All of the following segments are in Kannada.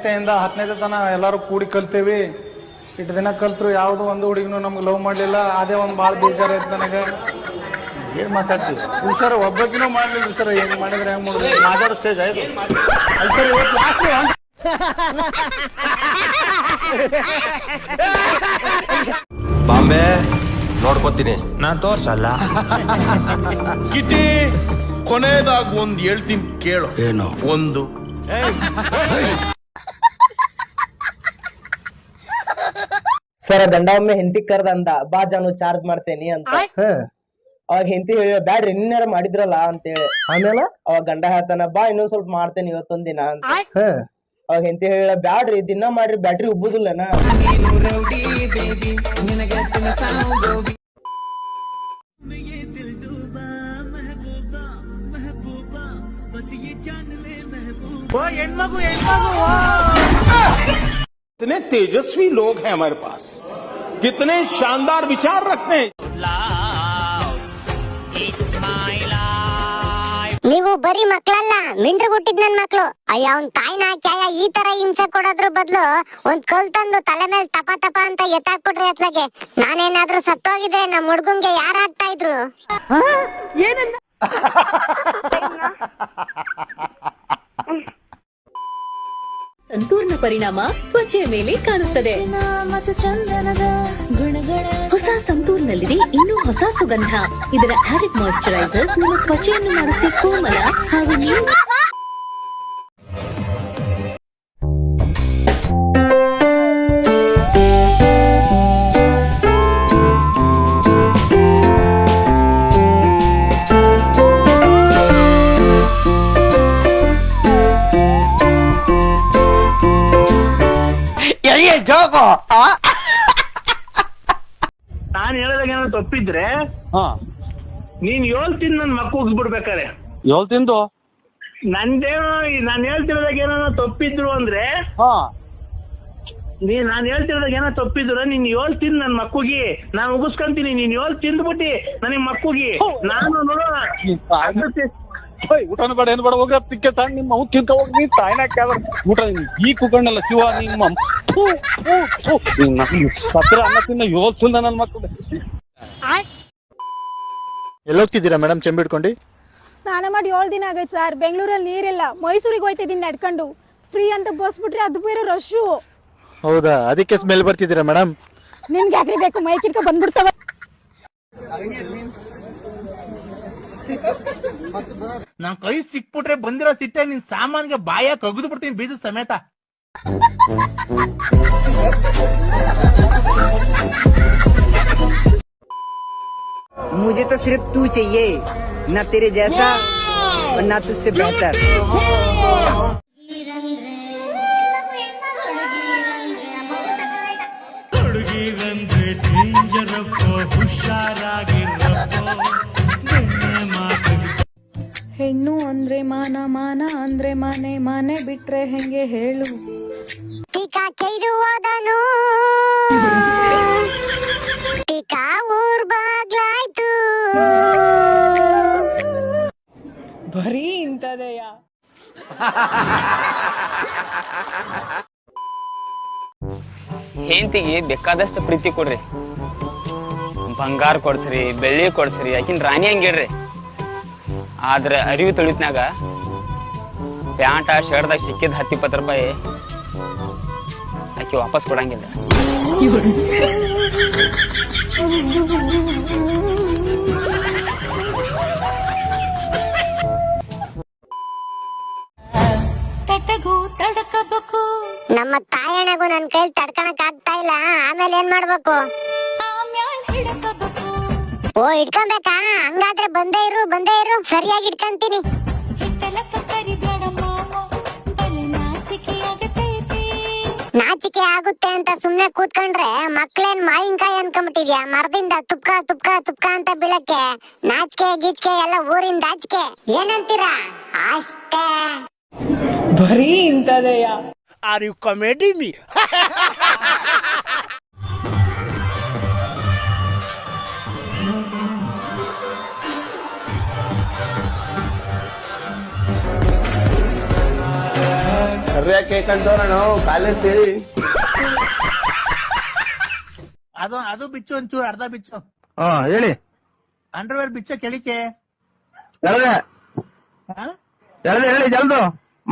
ಇಂದ 10ನೇ ತನ ಎಲ್ಲಾರು ಕೂಡಿ ಕಲ್ತೇವಿ. ಇಟ್ಟು ದಿನ ಕಲ್ತ್ರು ಯಾವ್ದು ಒಂದು ಹುಡುಗಿನೂ ನಮ್ಗೆ ಲವ್ ಮಾಡ್ಲಿಲ್ಲ. ಅದೇ ಒಂದ್ ಬಾಳ ಬೇಜಾರ ಐತಿ ನನಗೆ. ಏನ್ ಮಾತಾಡ್ತೀವಿ ಸರ್? ಒಬ್ಬಕಿನೂ ಮಾಡ್ಲಿಲ್ಲ ಸರ್. ಹೆಂಗ್ ಮಾಡಿದ್ರೆ ಹೆಂಗ್ ಮಾಡುದು? ಮಾತಾಡೋ ಸ್ಟೇಜ್ ಆಯ್ತು ಸರ್. ಇವತ್ತು ಲಾಸ್ಟ್ ಬಾಂಬೆ ನೋಡ್ಕೋತೀನಿ. ನಾನ್ ತೋರ್ಸಲ್ಲ. ಕಿಟಿ ಕೊನೆಯದಾಗ ಒಂದ್ ಹೇಳ್ತೀನಿ ಕೇಳು. ಏನು? ಒಂದು ಸರ್ ಗಂಡ ಒಮ್ಮೆ ಹೆಂಡತಿ ಕರ್ದ ಅಂದ, ಬಾ ಜಾನು ಚಾರ್ಜ್ ಮಾಡ್ತೇನಿ ಅಂತ. ಅವಾಗ ಹೆಂಡತಿ ಹೇಳ ಬ್ಯಾಡ್ರಿ ನಿನ್ನಾರ ಮಾಡಿದ್ರಲ್ಲ ಅಂತೇಳಿ. ಆಮೇಲೆ ಅವಾಗ ಗಂಡ ಹೇಳ್ತಾನ, ಬಾ ಇನ್ನೊಂದ್ ಸ್ವಲ್ಪ ಮಾಡ್ತೇನೆ ಇವತ್ತೊಂದ್ ದಿನ ಅಂತ. ಅವಾಗ ಹೆಂಡತಿ ಹೇಳ ಬ್ಯಾಡ್ರಿ ದಿನ ಮಾಡ್ರಿ ಬ್ಯಾಟ್ರಿ ಉಬ್ಬುದಿಲ್ಲನ. कितने तेजस्वी लोग हैं हमारे पास, कितने शानदार विचार रखते हैं. ನೀವು ಬರೀ ಮಕ್ಳಲ್ಲ, ಮಿಂಡ್ರು ಹುಟ್ಟಿದ್ ನನ್ ಮಕ್ಳು. ಅಯ್ಯ ಅವ್ನ್ ತಾಯಿನ ಕ್ಯಾಯ ಈ ತರ ಹಿಂಸೆ ಕೊಡೋದ್ರ ಬದ್ಲು ಒಂದ್ ಕಲ್ ತಂದು ತಲೆ ಮೇಲೆ ತಪ ತಪ ಅಂತ ಎತ್ತಾಕ್ಬಿಟ್ರಿ ಅತ್ಲಾಗೆ. ನಾನೇನಾದ್ರೂ ಸತ್ತೋಗಿದ್ರೆ ನಮ್ ಹುಡ್ಗಂಗೆ ಯಾರ ಆಗ್ತಾ ಇದ್ರು? ಸಂಪೂರ್ಣ ಪರಿಣಾಮ ತ್ವಚೆಯ ಮೇಲೆ ಕಾಣುತ್ತದೆ. ಹೊಸ ಸಂತೂರ್ನಲ್ಲಿದೆ ಇನ್ನೂ ಹೊಸ ಸುಗಂಧ. ಇದರ ಆಡಿಡ್ ಮಾಯಿಶ್ಚರೈಸರ್ಸ್ ನಿಮ್ಮ ತ್ವಚೆಯನ್ನು ಮಾಡುತ್ತೆ ಕೋಮಲ ಹಾಗೂ ನೀವು ನಾನ್ ಹೇಳದಾಗ ಏನಾದ್ರು ತಪ್ಪಿದ್ರೆ ನೀನ್ ಹೇಳ್ತೀನಿ ನನ್ ಮಕ್ಕ ಹೋಗ್ಬಿಡ್ಬೇಕಾರೆ. ಹೇಳ್ತಿಂದು ನಂದೇನೋ ನಾನ್ ಹೇಳ್ತಿರೋದಾಗ ಏನಾರ ತಪ್ಪಿದ್ರು ಅಂದ್ರೆ ನಾನ್ ಹೇಳ್ತಿರೋದಾಗ ಏನೋ ತಪ್ಪಿದ್ರು ನೀನ್ ಹೇಳ್ತೀನಿ ನನ್ ಮಕ್ಕಳಿಗೆ ನಾನ್ ಉಗಿಸ್ಕೊಂತೀನಿ. ನೀನ್ ತಿಂದ್ಬಿಟ್ಟಿ ನನಗ್ ಮಕ್ಕಳಿಗೆ ನಾನು ನೋಡೋಣ. ಊಟನ ಬೇಡ ಏನ್ ಬೇಡ ಹೋಗ ತಿಕ್ಕೆ ತಾಂಡ್ ನಿಮ್ಮ ಅವ್ ತಿನ್ಕ ಹೋಗಿ ನೀ ತಾಯಿನ ಊಟ ಈ ಕುಕ್ಕಣ್ಣಲ್ಲ ಶಿವ ನಿಮ್ಮ ಸತ್ರ ಅನ್ನ ತಿನ್ನ ಯೋಲ್ಸಿಲ್ಲ ನನ್ ಮಕ್ಕಳು. ಎಲ್ಲೋಗ್ತಿದ್ದೀರಾ ಮೇಡಮ್ ಚೆಂಬಿಡ್ಕೊಂಡು? ಸ್ನಾನ ಮಾಡಿ 7 ದಿನ ಆಗೈತೆ ಸರ್. ಬೆಂಗಳೂರಲ್ಲಿ ನೀರಿಲ್ಲ, ಮೈಸೂರಿಗೆ ಹೋಯ್ತಿದ್ದೀನಿ ನಡ್ಕೊಂಡು. ಫ್ರೀ ಅಂತ ಬಸ್ ಬಿಟ್ರೆ ಅದು ಬೇರೆ ರಶ್ಶು. ಹೌದಾ? ಅದಕ್ಕೆ ಸ್ಮೆಲ್ ಬರ್ತಿದ್ದೀರಾ ಮೇಡಮ್? ನಿಮ್ಗೆ ಯಾಕ್ರಿ ಬೇಕು? ಮೈ ಕಿಡ್ಕ ಬಂದ್ಬಿಡ್ತಾವ. ನನ್ ಕೈ ಸಿಕ್ಬಿಟ್ರೆ ಬಂದಿರೋ ಸಿಟ್ಟೆ ನಿನ್ ಸಾಮಾನ್ಗೆ ಬಾಯ ಕಗ್ದು ಬಿಡ್ತೀನಿ ಬೀಜ ಸಮೇತ. मुझे तो सिर्फ तू चाहिए, ना तेरे जैसा और ना तुझसे बेहतर. ಹೆಣ್ಣು ಅಂದ್ರೆ ಮಾನ, ಮಾನ ಅಂದ್ರೆ ಮನೆ, ಮನೆ ಬಿಟ್ರೆ ಹೆಂಗೆ ಹೇಳು? ಟೀಕಾ ಕೇಯ್ದು ಹೋದನು, ಟೀಕಾ ಊರ್ ಬಾಗ್ಲಾಯ್ತು. ಬರೀ ಇಂಥದೆಯ? ಹೆಂಡತಿಗೆ ಬೇಕಾದಷ್ಟು ಪ್ರೀತಿ ಕೊಡ್ರಿ, ಬಂಗಾರ ಕೊಡ್ಸ್ರಿ, ಬೆಳ್ಳಿ ಕೊಡ್ಸ್ರಿ, ಆಕಿನ್ ರಾಣಿ ಹಂಗಿಡ್ರಿ. ಆದ್ರೆ ಅರಿವು ತುಳಿತ್ನಾಗ ಪ್ಯಾಂಟ ಶರ್ಟ್ದಾಗ ಸಿಕ್ಕಿದ 10-20 ರೂಪಾಯಿ ಆಕಿ ವಾಪಸ್ ಕೊಡಂಗಿಲ್ಲ. ನಮ್ಮ ತಾಯಣಗೂ ನನ್ ಕೈ ತಡ್ಕಣಕ್ ಆಗ್ತಾ ಇಲ್ಲ. ಆಮೇಲೆ ಏನ್ ಮಾಡ್ಬೇಕು? ಓ ಇಟ್ಕೊಬೇಕಾ? ಹಂಗಾದ್ರೆ ಬಂದೇ ಇರು ಸರಿಯಾಗಿ ಇಟ್ಕೊಂತೀನಿ. ನಾಚಿಕೆ ಆಗುತ್ತೆ ಅಂತ ಸುಮ್ನೆ ಕೂತ್ಕೊಂಡ್ರೆ ಮಕ್ಳೇನ್ ಮಾವಿನಕಾಯಿ ಅನ್ಕೊಂಬಿಟ್ಟಿದ್ಯಾ? ಮರದಿಂದ ತುಪ್ಕ ಅಂತ ಬೀಳಕ್ಕೆ ನಾಚಿಕೆ ಗೀಚ್ಕೆ ಎಲ್ಲ ಊರಿಂದ ಆಚಿಕೆ. ಏನಂತೀರಾ? ಅಷ್ಟೇ. ಬರೀ ಇಂಥದೆಯ? Are you comedy me? ಕರ್ಯಾಕೆ ಕಂಡೋರಣ ಕಾಲೇಜ್ ಅದು ಬಿಚ್ಚು ಒಂಚೂರು ಅರ್ಧ ಬಿಚ್ಚು. ಹೇಳಿ. ಅಂಡರ್ವೇರ್ ಬಿಚ್ಚ ಕೆಳಿಕೆ ಹೇಳಿ ಜಲ್ದು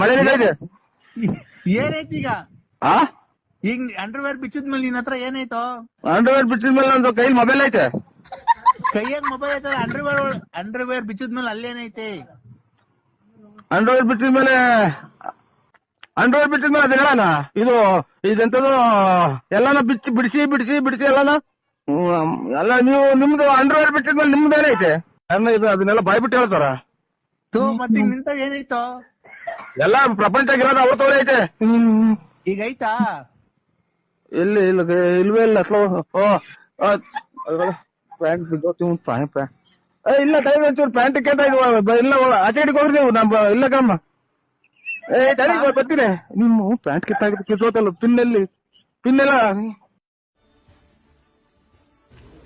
ಮಳೆ ಇದೆ. ಏನೈತಿ ಈಗ ಅಂಡರ್ವೇರ್ ಬಿಚ್ಚಿದ್ಮೇಲೆ ನಿನ್ ಹತ್ರ ಏನಾಯ್ತು? ಅಂಡರ್ವೇರ್ ಬಿಟ್ಟಿದ್ಮೇಲೆ ನಂದು ಕೈಲಿ ಮೊಬೈಲ್ ಐತೆ. ಕೈಯಾಗ ಮೊಬೈಲ್ ಐತಲ್ಲ, ಅಂಡರ್ವೇರ್ ಬಿಚ್ಚಿದ್ಮೇಲೆ ಅಲ್ಲೇನೈತೆ? ಅಂಡರ್ವೇರ್ ಬಿಟ್ಟಿದ್ಮೇಲೆ ಅದ ಹೇಳಣ ಇದೆಂತದು ಎಲ್ಲಾನ ಬಿಡಿಸಿ ಎಲ್ಲಾನ ಎಲ್ಲ ನೀವು ನಿಮ್ದು ಅಂಡರ್ವೇರ್ ಬಿಟ್ಟಿದ್ಮೇಲೆ ನಿಮ್ದು ಏನೈತೆ? ಅದನ್ನೆಲ್ಲ ಬಾಯ್ಬಿಟ್ಟು ಹೇಳ್ತಾರ. ಮತ್ತೆ ನಿಂತ ಏನಾಯ್ತು? ಎಲ್ಲಾ ಪ್ರಪಂಚಗಿರೋದು ಅವ್ರ ತೋಳೆ ಐತೆ. ಈಗ ಐತಾ? ಇಲ್ವೇ ಇಲ್ಲ. ಪ್ಯಾಂಟ್ ಇಲ್ಲ ಟೈಮ್ ಒಂಚೂರು ಪ್ಯಾಂಟ್ ಕೇಳ್ತಾ ಇದ್ವ ಇಲ್ಲ ಆಚೆ ಕಡೆಗೆ ಹೋಗ್ರಿ ನೀವು. ಇಲ್ಲ ಕಮ್ಮ ಬರ್ತೀನಿ. ನಿಮ್ಮ ಪ್ಯಾಂಟ್ ಕಿತ್ತೋತಲ್ಲ ಪಿನ್ನೆಲ್ಲ.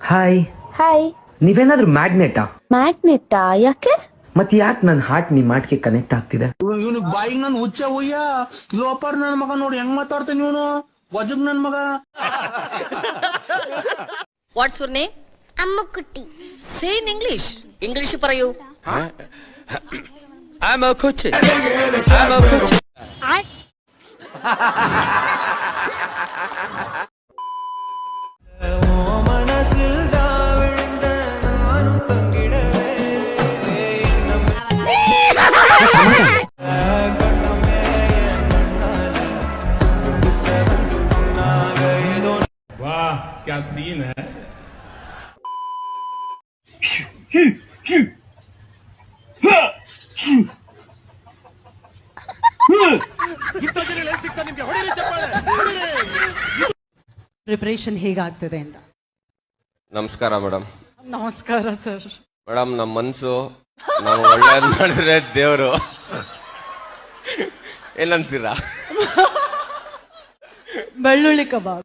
Hi hi. ನೀವೇನಾದ್ರೂ ಮ್ಯಾಗ್ನೆಟಾ? ಮ್ಯಾಗ್ನೆಟಾ? ಯಾಕೆ? ಮತ್ ಯಾಕೆ ನನ್ ಹಾರ್ಟ್ ನಿಮ್ ಹಾರ್ಟ್ಗೆ ಕನೆಕ್ಟ್ ಆಗ್ತಿದೆ? ಇವನು ಬಾಯಿಗೆ ನನ್ ಹುಚ್ಚ ಹುಯ್ಯ ಲೋಪರ್ ನನ್ ಮಗ ನೋಡಿ ಹೆಂಗ್ ಮಾತಾಡ್ತಾನೆ ಇವನು. ವಜಗ್ ನನ್ ಮಗ. What's your name? Ammukutty. Say in English പറയൂ. I'm a coach. वाह क्या सीन है. ಪ್ರಿಪರೇಷನ್ ಹೇಗಾಗ್ತದೆ ಅಂತ. ನಮಸ್ಕಾರ ಮೇಡಮ್. ನಮಸ್ಕಾರ ಸರ್. ಮೇಡಮ್ ನಮ್ಮ ಮನ್ಸು ನಾವು ಒಳ್ಳೇದ್ ಮಾಡಿದ್ರೆ ದೇವ್ರು ಏನಂತೀರಾ? ಬೆಳ್ಳುಳ್ಳಿ ಕಬಾಬ್.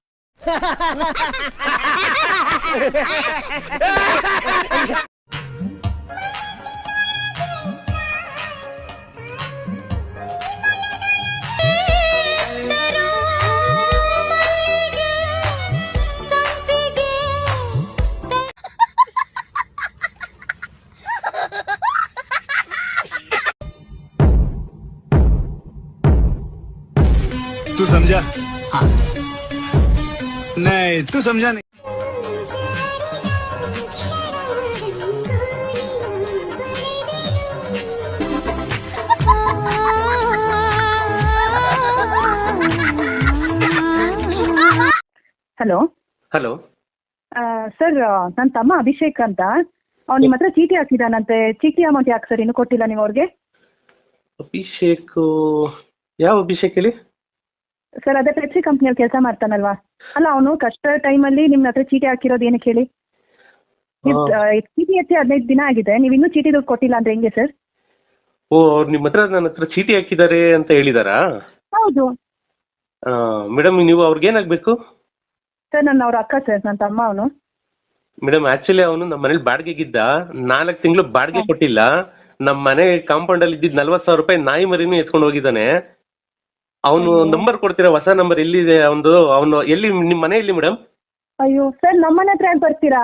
तू समझा? नहीं तू समझा नहीं. ಹಲೋ ಹಲೋ ಸರ್, ನನ್ನ ತಮ್ಮ ಅಭಿಷೇಕ್ ಅಂತ. ಅವ್ನು ನಿಮ್ಮ ಹತ್ರ ಚೀಟಿ ಹಾಕಿದಾನಂತೆ. ಚೀಟಿ ಅಮೌಂಟ್ ಯಾಕೆ ಸರ್ ಇನ್ನೂ ಕೊಟ್ಟಿಲ್ಲ ನೀವು ಅವ್ರಿಗೆ? ಅಭಿಷೇಕ್? ಯಾವ ಅಭಿಷೇಕ್ ಹೇಳಿ? ಸರ್ ಅದೇ ಪೆಪ್ಸಿ ಕಂಪ್ನಿಯಲ್ಲಿ ಕೆಲಸ ಮಾಡ್ತಾನಲ್ವಾ? ಅಲ್ಲ, ಅವನು ಕಷ್ಟ ಟೈಮಲ್ಲಿ ನಿಮ್ಮ ಹತ್ರ ಚೀಟಿ ಹಾಕಿರೋದು ಏನಕ್ಕೆ ಹೇಳಿ? ಚೀಟಿ ಹಚ್ಚಿ 15 ದಿನ ಆಗಿದೆ, ನೀವು ಇನ್ನೂ ಚೀಟಿ ದುಡ್ಡು ಕೊಟ್ಟಿಲ್ಲ ಅಂದ್ರೆ ಹೆಂಗೆ ಸರ್? ಓ, ಅವ್ರು ನಿಮ್ಮ ಹತ್ರ ನನ್ನ ಹತ್ರ ಚೀಟಿ ಹಾಕಿದ್ದಾರೆ ಅಂತ ಹೇಳಿದಾರಾ? ಹೌದು ಮೇಡಮ್. ನೀವು ಅವ್ರಿಗೆ ಏನಾಗಬೇಕು? ಸರ್ ನನ್ನ ಅವ್ರ ಅಕ್ಕ ಸರ್, ನನ್ನ ತಮ್ಮ ಅವನು. ಮೇಡಮ್ ಆಕ್ಚುಲಿ ಅವನು ನಮ್ಮ ಮನೇಲಿ ಬಾಡಿಗೆಗಿದ್ದ. 4 ತಿಂಗಳು ಬಾಡಿಗೆ ಕೊಟ್ಟಿಲ್ಲ. ನಮ್ಮ ಮನೆ ಕಾಂಪೌಂಡ್ ಅಲ್ಲಿ ಇದ್ದಿದ್ದು 40,000 ರೂಪಾಯಿ ನಾಯಿ ಮರಿನೂ ಎತ್ಕೊಂಡು ಹೋಗಿದ್ದಾನೆ. ಅವನು ನಂಬರ್ ಕೊಡ್ತೀರಾ? ಹೊಸ ನಂಬರ್ ಎಲ್ಲಿದೆ ಅವನು ಎಲ್ಲಿ? ನಿಮ್ಮ ಮನೆ ಎಲ್ಲಿ ಮೇಡಮ್? ಅಯ್ಯೋ ಸರ್, ನಮ್ಮನೆ ಹತ್ರ ಯಾಕೆ ಬರ್ತೀರಾ?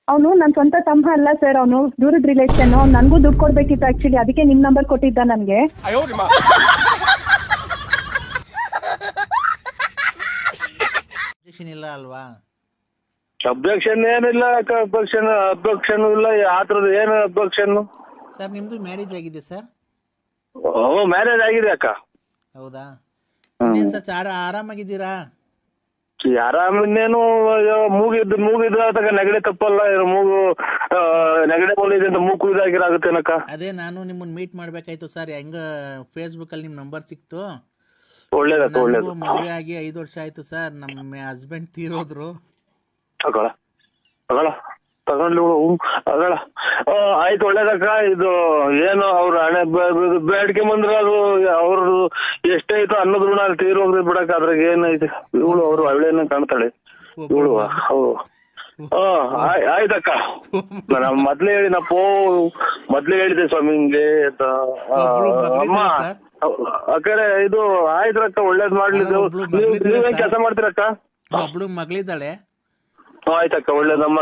ಅವನು ನನ್ನ ಸ್ವಂತ ತಮ್ಮ ಅಲ್ಲ ಸರ್, ಅವನು ದೂರದ ರಿಲೇಷನ್. ನನಗೂ ದುಡ್ಡು ಕೊಡ್ಬೇಕಿತ್ತು ಆಕ್ಚುಲಿ, ಅದಕ್ಕೆ ನಿಮ್ ನಂಬರ್ ಕೊಟ್ಟಿದ್ದ ನನಗೆ. ಇಲ್ಲ ಅಲ್ವಾ? ಅಬ್ಜೆಕ್ಷನ್ ಏನಿಲ್ಲ. ಅಬ್ಜೆಕ್ಷನ್ ಇಲ್ಲ. ಆತರದ ಏನು ಅಬ್ಜೆಕ್ಷನ್? ಸರ್ ನಿಮ್ದು ಮ್ಯಾರೇಜ್ ಆಗಿದೆ ಸರ್? ಮ್ಯಾರೇಜ್ ಆಗಿದೆ ಅಕ್ಕ. ಹೌದಾ ಸರ್? ಆರಾಮಾಗಿದ್ದೀರಾ? ಆರಾಮಿನ್ನೇನು ಮೂಗಿದ್ರೆ ತಗ ನೆಗಡಿ ತಪ್ಪಲ್ಲ. ಮೂಗು ನೆಗಡಿ ಬೋಲಿದೆ ಅಂತ ಮೂಗು ಇದಾಗಿರಾಗುತ್ತೇನಕ್ಕ? ಅದೇ ನಾನು ನಿಮ್ಮನ್ನ ಮೀಟ್ ಮಾಡ್ಬೇಕಾಯ್ತು ಸರ್. ಹೆಂಗ ಫೇಸ್ಬುಕ್ ಅಲ್ಲಿ ನಿಮ್ ನಂಬರ್ ಸಿಕ್ತು. ಒಳ್ಳೇದಕ್ಕ ಒಳ್ಳೇದು. ಮದುವೆ ಆಗಿ 5 ವರ್ಷ ಆಯ್ತು ಸರ್. ನಮ್ಮ ಹಸ್ಬೆಂಡ್ ತೀರೋದ್ರು. ತಗೊಂಡ್ಲು ಅಗಳ. ಆಯ್ತು, ಒಳ್ಳೇದಕ್ಕ. ಇದು ಏನು ಅವ್ರ ಹಣೆ ಬೇಡಿಕೆ ಬಂದ್ರೆ ಅದು ಅವ್ರದ್ದು ಎಷ್ಟೈತು ಅನ್ನೋದ್ ಋಣ ತೀರೋಗ್ರಿ ಬಿಡಕ್ಕ. ಅದ್ರಾಗ ಏನೈತೆ? ಇವಳು ಅವ್ರು ಒಳ್ಳೆನ ಕಾಣ್ತಾಳೆ ಇವಳು. ಆಯ್ತಕ್ಕ ನಾನು ಮೊದ್ಲೇ ಹೇಳಿದೆ ಸ್ವಾಮಿ ಹಿಂಗೆ ಅಂತ ಅಮ್ಮ ಅಕ್ಕರೆ ಇದು ಆಯ್ತ್ರಕ್ಕ ಒಳ್ಳೇದ್ ಮಾಡ್ಲಿ ನೀವೇನ್ ಕೆಲಸ ಮಾಡ್ತೀರಕ್ಕ ಒಬ್ಳು ಮಗಳಿದ್ದಾಳೆ. ಆಯ್ತಕ್ಕ ಒಳ್ಳೇದ್ ನಮ್ಮ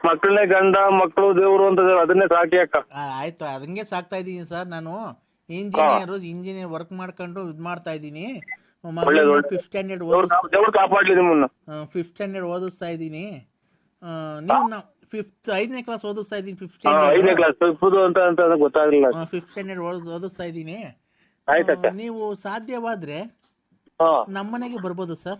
ಮಕ್ಕಳನ್ನೇ ಗಂಡ ಮಕ್ಕಳು ದೇವ್ರು ಅಂತ ಅದನ್ನೇ ಸಾಕಿ ಅಕ್ಕ. ಆಯ್ತು ಅದಂಗೆ ಸಾಕ್ತಾ ಇದೀನಿ ಸರ್. ನಾನು ಇಂಜಿನಿಯರ್ ವರ್ಕ್ ಮಾಡ್ಕೊಂಡು ಇದ್ ಮಾಡ್ತಾ ಇದೀನಿ. ಫಿಫ್ತ್ ಸ್ಟ್ಯಾಂಡರ್ಡ್ ದೇವ್ರು ಕಾಪಾಡ್ಲಿ ನಿಮ್ಮನ್ನ. ಫಿಫ್ತ್ ಸ್ಟ್ಯಾಂಡರ್ಡ್ ಓದಿಸ್ತಾ ಇದ್ದೀನಿ. ನೀವು ಫಿಫ್ತ್ 5ನೇ ಕ್ಲಾಸ್ ಓದಿಸ್ತಾ ಇದ್ದೀನಿ. ಫಿಫ್ತ್ 5ನೇ ಕ್ಲಾಸ್ ಅಂತ ಗೊತ್ತಾಗ್ಲಿಲ್ಲ. ಫಿಫ್ತ್ ಸ್ಟ್ಯಾಂಡರ್ಡ್ ಓದಿಸ್ತಾ ಇದ್ದೀನಿ. ಆಯ್ತಕ್ಕ ನೀವು ಸಾಧ್ಯವಾದ್ರೆ ನಮ್ಮನೆಗೆ ಬರ್ಬೋದು ಸರ್.